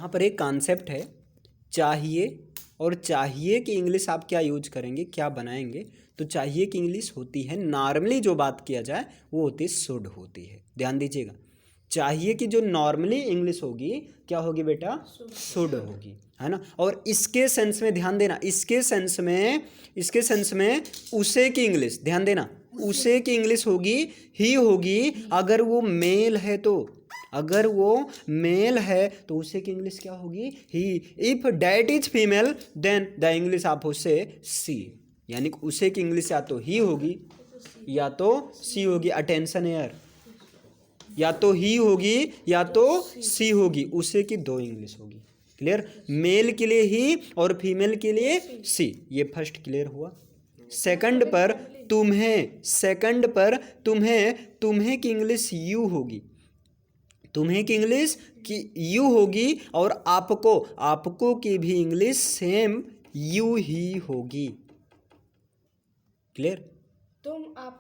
यहाँ पर एक कॉन्सेप्ट है चाहिए, और चाहिए की इंग्लिश आप क्या यूज करेंगे, क्या बनाएंगे। तो चाहिए की इंग्लिश होती है, नॉर्मली जो बात किया जाए वो होती है शुड होती है। ध्यान दीजिएगा, चाहिए कि जो नॉर्मली इंग्लिश होगी क्या होगी बेटा, शुड होगी, है ना। और इसके सेंस में ध्यान देना, इसके सेंस में उसे की इंग्लिश, ध्यान देना, उसे की इंग्लिश होगी ही होगी अगर वो मेल है तो। अगर वो मेल है तो उसे की इंग्लिश क्या होगी, ही। If that is female then the English आप उसे सी, यानी कि उसे की इंग्लिश या तो ही होगी या तो सी होगी। अटेंशन एयर, या तो ही होगी या तो सी होगी, उसे की दो इंग्लिश होगी। क्लियर, मेल के लिए ही और फीमेल के लिए सी, ये फर्स्ट क्लियर हुआ। सेकंड पर तुम्हें की इंग्लिश यू होगी, तुम्हें की इंग्लिश की यू होगी, और आपको की भी इंग्लिश सेम यू ही होगी। क्लियर,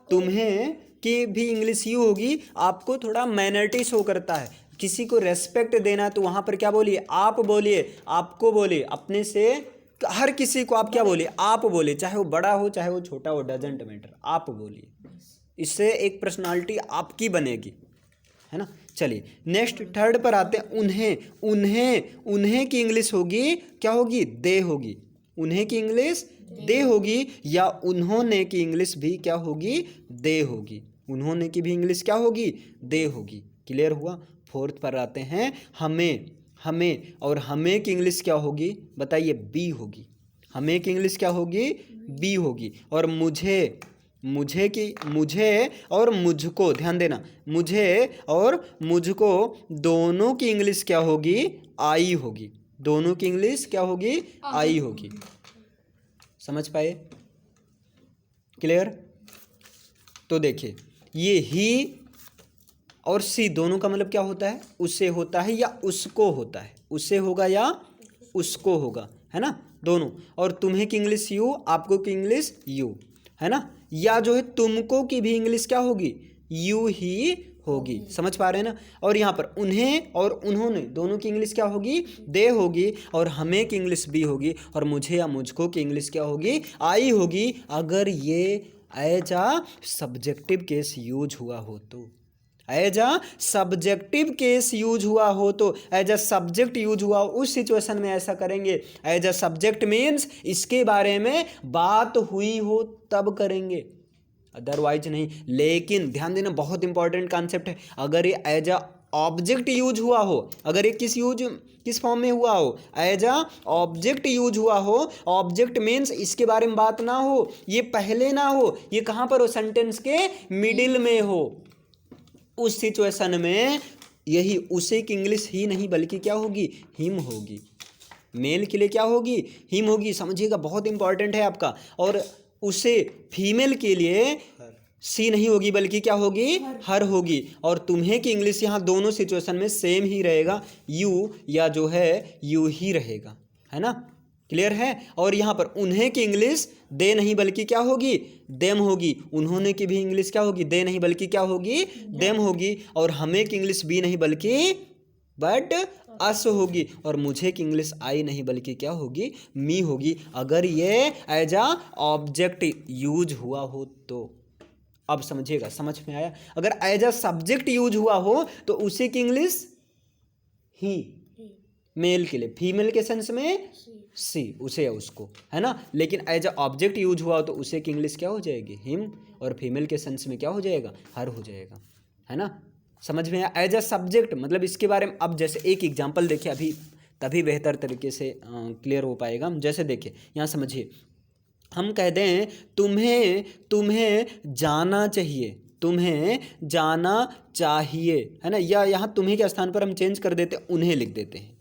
तुम्हें की भी इंग्लिश यू होगी। आपको थोड़ा माइनॉरिटी शो करता है, किसी को रेस्पेक्ट देना तो वहां पर क्या बोलिए, आप बोलिए, आपको बोलिए, अपने से हर किसी को आप क्या बोलिए, आप बोलिए, चाहे वो बड़ा हो चाहे वो छोटा हो, डजेंट मैटर, आप बोलिए। इससे एक पर्सनालिटी आपकी बनेगी, है ना। चलिए नेक्स्ट थर्ड पर आते हैं। उन्हें की इंग्लिश होगी क्या होगी, दे होगी। उन्हें की इंग्लिश दे होगी, या उन्होंने की इंग्लिश भी क्या होगी, दे होगी। उन्होंने की भी इंग्लिश क्या होगी, दे होगी। क्लियर हुआ। फोर्थ पर आते हैं, हमें और हमें की इंग्लिश क्या होगी बताइए, बी होगी। हमें की इंग्लिश क्या होगी, बी होगी। और मुझे और मुझको, ध्यान देना, मुझे और मुझको दोनों की इंग्लिश क्या होगी, आई होगी। दोनों की इंग्लिश क्या होगी, आई होगी। समझ पाए, क्लियर। तो देखिए ये ही और सी दोनों का मतलब क्या होता है, उससे होता है या उसको होता है, उससे होगा या उसको होगा, है ना, दोनों। और तुम्हें की इंग्लिश यू, आपको की इंग्लिश यू, है ना। या जो है तुमको की भी इंग्लिश क्या होगी, यू ही होगी। समझ पा रहे हैं ना। और यहाँ पर उन्हें और उन्होंने दोनों की इंग्लिश क्या होगी, दे होगी। और हमें की इंग्लिश भी होगी, और मुझे या मुझको की इंग्लिश क्या होगी, आई होगी। अगर ये as a subjective case use हुआ हो तो, as a subjective case use हुआ हो तो, एज अ सब्जेक्ट यूज हुआ हो उस सिचुएशन में ऐसा करेंगे। एज अ सब्जेक्ट मीन्स इसके बारे में बात हुई हो तब करेंगे, अदरवाइज नहीं। लेकिन ध्यान देना, बहुत इंपॉर्टेंट कॉन्सेप्ट है। अगर ये एज अ ऑब्जेक्ट यूज हुआ हो, अगर ये किस फॉर्म में हुआ हो, एज अ ऑब्जेक्ट यूज हुआ हो, ऑब्जेक्ट मीन्स इसके बारे में बात ना हो, ये पहले ना हो, ये कहां पर हो, सेंटेंस के मिडिल में हो, उस सिचुएशन में यही उसे की इंग्लिश ही नहीं बल्कि क्या होगी, हिम होगी। मेल के लिए क्या होगी, हिम होगी। समझिएगा, बहुत इंपॉर्टेंट है आपका। और उसे फीमेल के लिए सी नहीं होगी बल्कि क्या होगी, हर होगी। और तुम्हें की इंग्लिश यहाँ दोनों सिचुएशन में सेम ही रहेगा, यू या जो है यू ही रहेगा, है ना। क्लियर है। और यहाँ पर उन्हें की इंग्लिश दे नहीं बल्कि क्या होगी, देम होगी। उन्होंने की भी इंग्लिश क्या होगी, दे नहीं बल्कि क्या होगी, देम होगी। और हमें की इंग्लिश बी नहीं बल्कि बट अस होगी। और मुझे की इंग्लिश आई नहीं बल्कि क्या होगी, मी होगी। अगर ये एज अ ऑब्जेक्ट यूज हुआ हो तो। अब समझिएगा, समझ में आया। अगर एज अ सब्जेक्ट यूज हुआ हो तो उसी की इंग्लिश ही, मेल के लिए, फीमेल के सेंस में सी, उसे या उसको, है ना। लेकिन एज अ ऑब्जेक्ट यूज हुआ हो तो उसे की इंग्लिश क्या हो जाएगी, हिम। और फीमेल के सेंस में क्या हो जाएगा, हर हो जाएगा, है ना। समझ में आया। एज अ सब्जेक्ट मतलब इसके बारे में अब जैसे एक एग्जांपल देखिए अभी, तभी बेहतर तरीके से क्लियर हो पाएगा। जैसे देखिए यहाँ समझिए, हम कह दें तुम्हें जाना चाहिए, तुम्हें जाना चाहिए, है ना। या यहाँ तुम्हें के स्थान पर हम चेंज कर देते, उन्हें लिख देते हैं।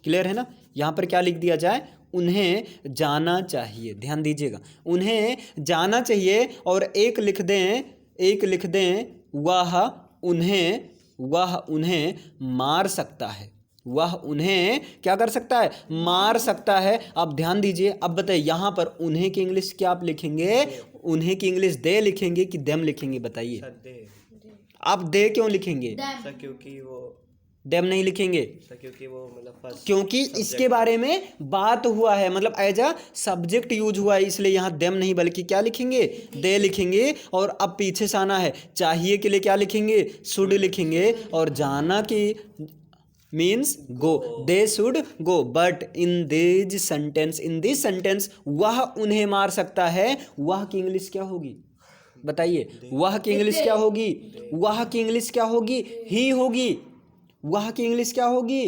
क्लियर है ना। यहाँ पर क्या लिख दिया जाए, उन्हें जाना चाहिए। ध्यान दीजिएगा, उन्हें जाना चाहिए। और एक लिख दें वह उन्हें मार सकता है। वह उन्हें क्या कर सकता है, मार सकता है। अब ध्यान दीजिए, अब बताइए यहाँ पर उन्हें की इंग्लिश क्या आप लिखेंगे, उन्हें की इंग्लिश दे लिखेंगे कि देम लिखेंगे, बताइए। आप दे क्यों लिखेंगे, क्योंकि वो देम नहीं लिखेंगे क्योंकि वो मतलब फर्स्ट, क्योंकि इसके बारे में बात हुआ है, मतलब एज अ सब्जेक्ट यूज हुआ है, इसलिए यहाँ देम नहीं बल्कि क्या लिखेंगे, दे लिखेंगे। और अब पीछे से आना है, चाहिए के लिए क्या लिखेंगे, शुड लिखेंगे। और जाना की means go, they should go. But in this sentence वह उन्हें मार सकता है, वह की इंग्लिश क्या होगी बताइए, वह की इंग्लिश क्या होगी, वह की इंग्लिश क्या होगी, ही होगी। वह की इंग्लिश क्या होगी,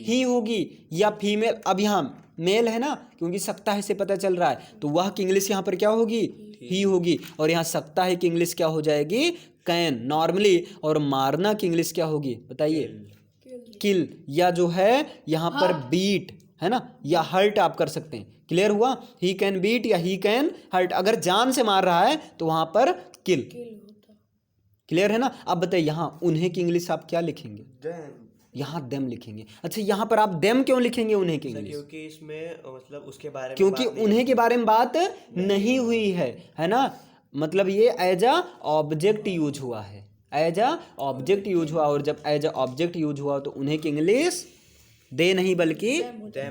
ही होगी। या फीमेल, अब यहाँ मेल है ना, क्योंकि सकता है से पता चल रहा है, तो वह की इंग्लिश यहाँ पर क्या होगी, ही होगी। और यहाँ सकता है कि इंग्लिश क्या हो जाएगी, कैन नॉर्मली। और मारना की इंग्लिश क्या होगी बताइए, किल। या जो है यहाँ पर बीट है ना, या हर्ट आप कर सकते हैं। क्लियर हुआ, ही कैन बीट या ही कैन हर्ट। अगर जान से मार रहा है तो वहां पर किल। क्लियर है ना। अब बताइए यहाँ उन्हें की इंग्लिश आप क्या लिखेंगे, यहाँ देम लिखेंगे। अच्छा यहाँ पर आप देम क्यों लिखेंगे उन्हें की इंग्लिश, क्योंकि इसमें मतलब उसके बारे में क्योंकि बात नहीं उन्हें के बारे में बात नहीं हुई है ना। मतलब ये एज अ ऑब्जेक्ट यूज हुआ है, एज अ ऑब्जेक्ट यूज हुआ। और जब एज अ ऑब्जेक्ट यूज हुआ तो उन्हें की इंग्लिश दे नहीं बल्कि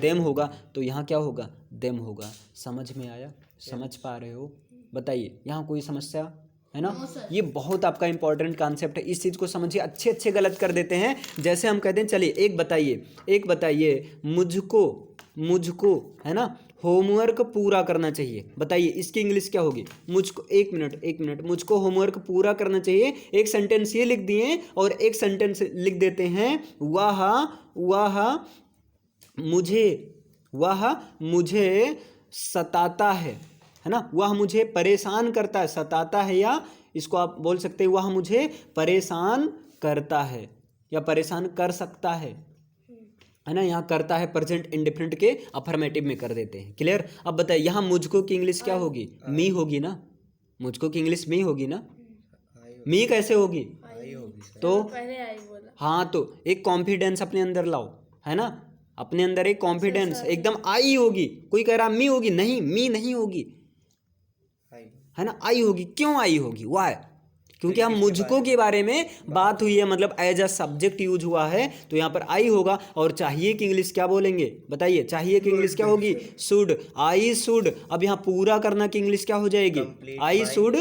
देम होगा। तो यहाँ क्या होगा, देम होगा। समझ में आया, समझ पा रहे हो बताइए, यहाँ कोई समस्या है ना। ये बहुत आपका इंपॉर्टेंट कॉन्सेप्ट है, इस चीज़ को समझिए। अच्छे अच्छे गलत कर देते हैं। जैसे हम कहते हैं, चलिए एक बताइए मुझको है ना होमवर्क पूरा करना चाहिए, बताइए इसकी इंग्लिश क्या होगी। मुझको, एक मिनट, मुझको होमवर्क पूरा करना चाहिए। एक सेंटेंस ये लिख दिए और एक सेंटेंस लिख देते हैं वह मुझे सताता है ना। वह मुझे परेशान करता है, सताता है, या इसको आप बोल सकते हैं वह मुझे परेशान करता है या परेशान कर सकता है ना। यहाँ करता है प्रेजेंट इंडिफरेंट के अफर्मेटिव में कर देते हैं। क्लियर। अब बताइए यहाँ मुझको की इंग्लिश क्या होगी, मी होगी ना। मुझको की इंग्लिश मी होगी ना। मी कैसे होगी, तो हाँ, तो एक कॉन्फिडेंस अपने अंदर लाओ है ना, अपने अंदर एक कॉन्फिडेंस एकदम आई होगी। कोई कह रहा मी होगी, नहीं, मी नहीं होगी है ना, आई होगी। क्यों आई होगी, वाई, क्योंकि हम मुझको के बारे में बात हुई है, मतलब एज अ सब्जेक्ट यूज हुआ है, तो यहाँ पर आई होगा। और चाहिए की इंग्लिश क्या बोलेंगे बताइए, चाहिए की इंग्लिश क्या होगी, शुड, आई शुड। अब यहाँ पूरा करना की इंग्लिश क्या हो जाएगी, आई शुड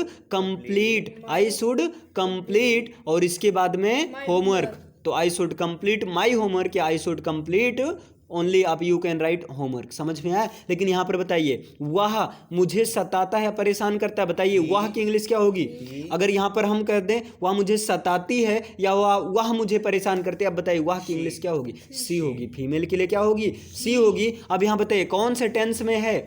कंप्लीट। और इसके बाद में होमवर्क, तो I should complete my homework या आई शुड कंप्लीट ओनली, आप यू कैन राइट होमवर्क। समझ में आया। लेकिन यहाँ पर बताइए वह मुझे सताता है, परेशान करता है, बताइए वह की इंग्लिश क्या होगी। अगर यहाँ पर हम कह दें वह मुझे सताती है या वह मुझे परेशान करते हैं, अब बताइए वह की इंग्लिश क्या होगी, सी होगी। फीमेल के लिए क्या होगी, सी होगी। अब यहाँ बताइए कौन से टेंस में है,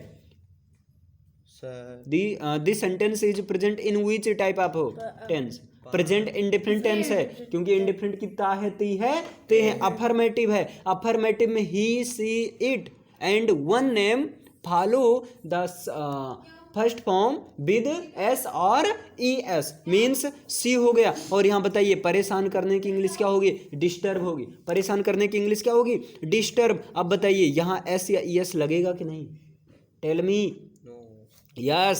this sentence is present in which type of tense, present indifferent tense है, क्योंकि इंडिफरेंट की ता है, ती है, ते है। अफर्मेटिव है, अफर्मेटिव में ही see it and one name follow the first form with S और ई एस, मीन्स सी हो गया। और यहाँ बताइए परेशान करने की इंग्लिश क्या होगी, डिस्टर्ब होगी। परेशान करने की इंग्लिश क्या होगी, डिस्टर्ब। अब बताइए यहाँ एस या ई एस लगेगा कि नहीं, टेल मी। यस,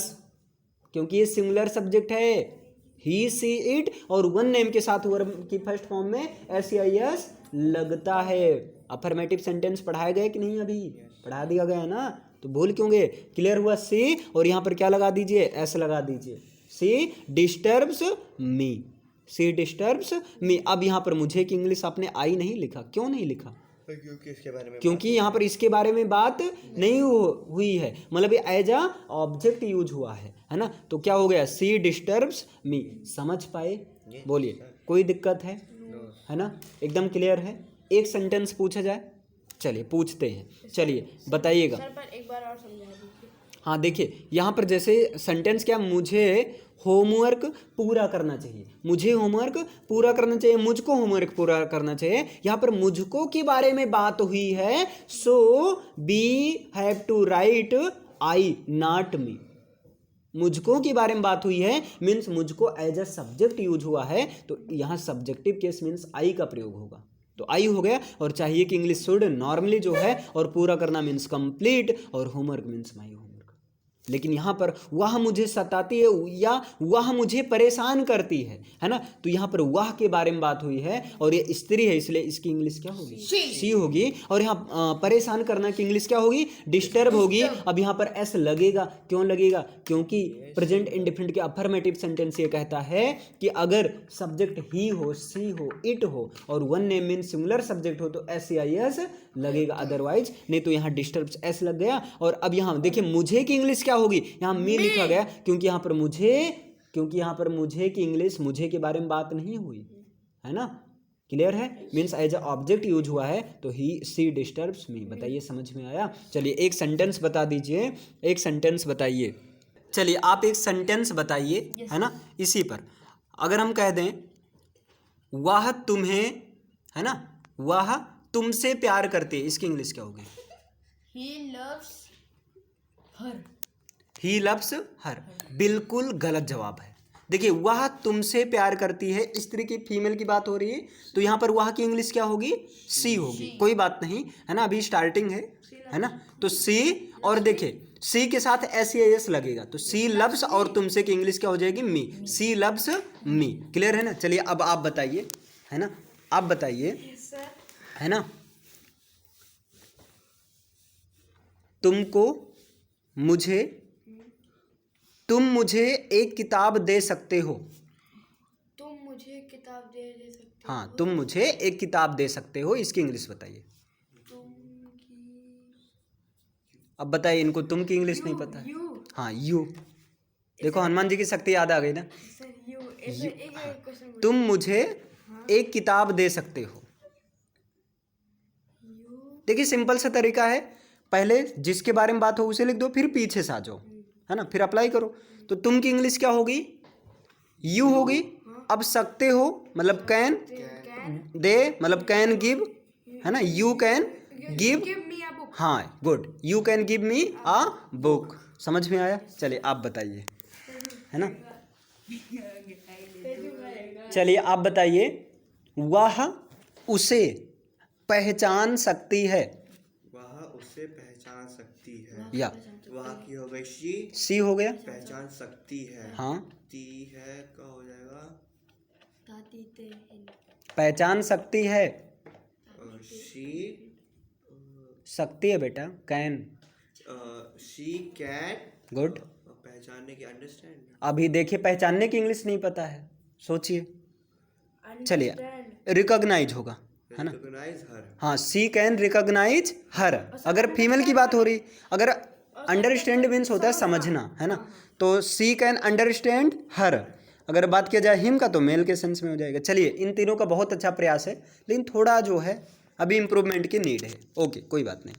क्योंकि ये सिंगुलर सब्जेक्ट है, ही सी इट, और वन नेम के साथ वर्ब की फर्स्ट फॉर्म में एस या एस लगता है। अफर्मेटिव सेंटेंस पढ़ाया गया कि नहीं, अभी पढ़ा दिया गया है ना, तो भूल क्यों गए। क्लियर हुआ, सी, और यहाँ पर क्या लगा दीजिए, एस लगा दीजिए। सी डिस्टर्ब्स मी, सी डिस्टर्ब्स मी। अब यहाँ पर मुझे की इंग्लिश आपने आई नहीं लिखा, क्यों नहीं लिखा, क्योंकि इसके बारे में, क्योंकि यहाँ पर इसके बारे में बात नहीं हुई है, मतलब ये एज अ ऑब्जेक्ट यूज हुआ है ना। तो क्या हो गया, सी डिस्टर्ब्स मी। समझ पाए, बोलिए कोई दिक्कत है ना, एकदम क्लियर है। एक सेंटेंस पूछा जाए, चलिए पूछते हैं, चलिए बताइएगा। एक बार और समझा दीजिए। हाँ देखिए यहाँ पर जैसे सेंटेंस क्या, मुझे होमवर्क पूरा करना चाहिए, मुझे होमवर्क पूरा करना चाहिए, मुझको होमवर्क पूरा करना चाहिए। यहाँ पर मुझको के बारे में बात हुई है, so we have to write I not me. मुझको के बारे में बात हुई है, मीन्स मुझको एज अ सब्जेक्ट यूज हुआ है, तो यहाँ सब्जेक्टिव केस मीन्स आई का प्रयोग होगा, तो आई हो गया। और चाहिए कि इंग्लिश शुड नॉर्मली जो है, और पूरा करना मीन्स कंप्लीट, और होमवर्क मीन्स माई होमवर्क। लेकिन यहाँ पर वह मुझे सताती है या वह मुझे परेशान करती है ना। तो यहाँ पर वह के बारे में बात हुई है और ये स्त्री है, इसलिए इसकी इंग्लिश क्या होगी? सी होगी। और यहाँ परेशान करना की इंग्लिश क्या होगी? डिस्टर्ब होगी। अब यहाँ पर एस लगेगा, क्यों लगेगा? क्योंकि प्रेजेंट इंडेफिनिट के अफर्मेटिव सेंटेंस ये कहता है कि अगर सब्जेक्ट ही हो, सी हो, इट हो और one name mean singular subject हो तो एस लगेगा, अदरवाइज नहीं। तो यहाँ डिस्टर्ब एस लग गया। और अब यहाँ देखिए मुझे की इंग्लिश क्या होगी? यहाँ मी लिखा गया क्योंकि यहाँ पर मुझे की इंग्लिश मुझे के बारे में बात नहीं हुई है ना। क्लियर है? Means as a object use हुआ है तो ही सी डिस्टर्ब्स मी। बताइए समझ में आया? चलिए एक सेंटेंस बता दीजिए, एक सेंटेंस बताइए। चलिए आप एक सेंटेंस बताइए है ना। इसी पर अगर हम कह दें वह तुम्हें, है ना, वह तुमसे प्यार करती है, इसकी इंग्लिश क्या होगी? He loves her. बिल्कुल गलत जवाब है। देखिए वह तुमसे प्यार करती है, स्त्री की फीमेल की बात हो रही है तो यहाँ पर वह की इंग्लिश क्या होगी? सी होगी। कोई बात नहीं है ना, अभी स्टार्टिंग है ना। तो सी और देखिए सी के साथ एस लगेगा तो सी लव्स और तुमसे की इंग्लिश क्या हो जाएगी? मी। सी लव्स मी। क्लियर है ना। चलिए अब आप बताइए, है ना, आप बताइए, है ना, तुम मुझे एक किताब दे सकते हो। तुम मुझे किताब दे सकते हो। हाँ, तुम मुझे एक किताब दे सकते हो, इसकी इंग्लिश बताइए। अब बताइए, इनको तुम की इंग्लिश नहीं पता है? हाँ, यू। देखो हनुमान जी की शक्ति याद आ गई ना। तुम मुझे एक किताब दे सकते हो। देखिए सिंपल सा तरीका है, पहले जिसके बारे में बात हो उसे लिख दो, फिर पीछे से आ जाओ, है ना, फिर अप्लाई करो। तो तुम की इंग्लिश क्या होगी? यू होगी। अब सकते हो मतलब कैन, दे मतलब कैन गिव, है ना, यू कैन गिव, हाँ good, you can give me a book. समझ में आया? चलिए आप बताइए, है ना। चलिए आप बताइए, वह उसे पहचान सकती है। वह उसे पहचान सकती है। या वह की हो गई सी हो गया। पहचान सकती है। हाँ, ती है का हो जाएगा पहचान सकती है। शी सकती है बेटा, कैन। She can. गुड। पहचानने की अंडरस्टैंड। अभी देखिए पहचानने की इंग्लिश नहीं पता है, सोचिए। चलिए रिकॉग्नाइज होगा, है ना। रिकॉग्नाइज हर। हाँ, सी कैन रिकॉग्नाइज हर। अगर फीमेल की बात हो रही, अगर अंडरस्टैंड मीन्स होता है समझना, है ना, तो सी कैन अंडरस्टैंड हर। अगर बात किया जाए हिम का तो मेल के सेंस में हो जाएगा। चलिए इन तीनों का बहुत अच्छा प्रयास है, लेकिन थोड़ा जो है अभी इम्प्रूवमेंट की नीड है। ओके, कोई बात नहीं।